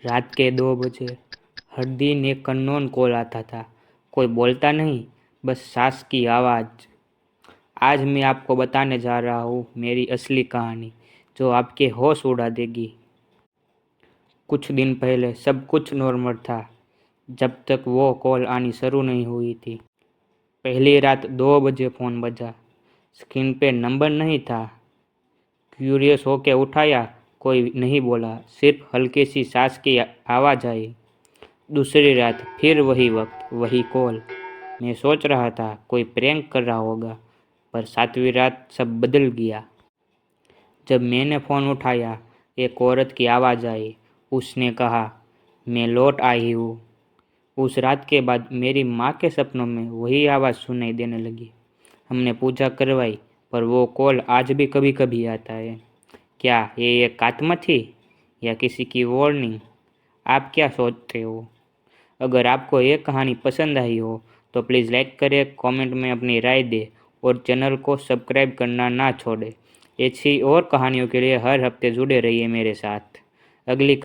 रात के 2 बजे हर दिन एक अननोन कॉल आता था। कोई बोलता नहीं, बस सांस की आवाज़। आज मैं आपको बताने जा रहा हूँ मेरी असली कहानी, जो आपके होश उड़ा देगी। कुछ दिन पहले सब कुछ नॉर्मल था, जब तक वो कॉल आनी शुरू नहीं हुई थी। पहली रात 2 बजे फ़ोन बजा। स्क्रीन पे नंबर नहीं था। क्यूरियस होके उठाया, कोई नहीं बोला, सिर्फ हल्की सी सांस की आवाज़ आई। दूसरी रात फिर वही वक्त, वही कॉल। मैं सोच रहा था कोई प्रैंक कर रहा होगा, पर 7वीं रात सब बदल गया। जब मैंने फ़ोन उठाया, एक औरत की आवाज़ आई। उसने कहा, मैं लौट आई हूँ। उस रात के बाद मेरी माँ के सपनों में वही आवाज़ सुनाई देने लगी। हमने पूजा करवाई, पर वो कॉल आज भी कभी कभी आता है। क्या ये एक आत्मा थी या किसी की वार्निंग? आप क्या सोचते हो? अगर आपको ये कहानी पसंद आई हो तो प्लीज़ लाइक करें, कमेंट में अपनी राय दें और चैनल को सब्सक्राइब करना ना छोड़ें। ऐसी और कहानियों के लिए हर हफ्ते जुड़े रहिए मेरे साथ। अगली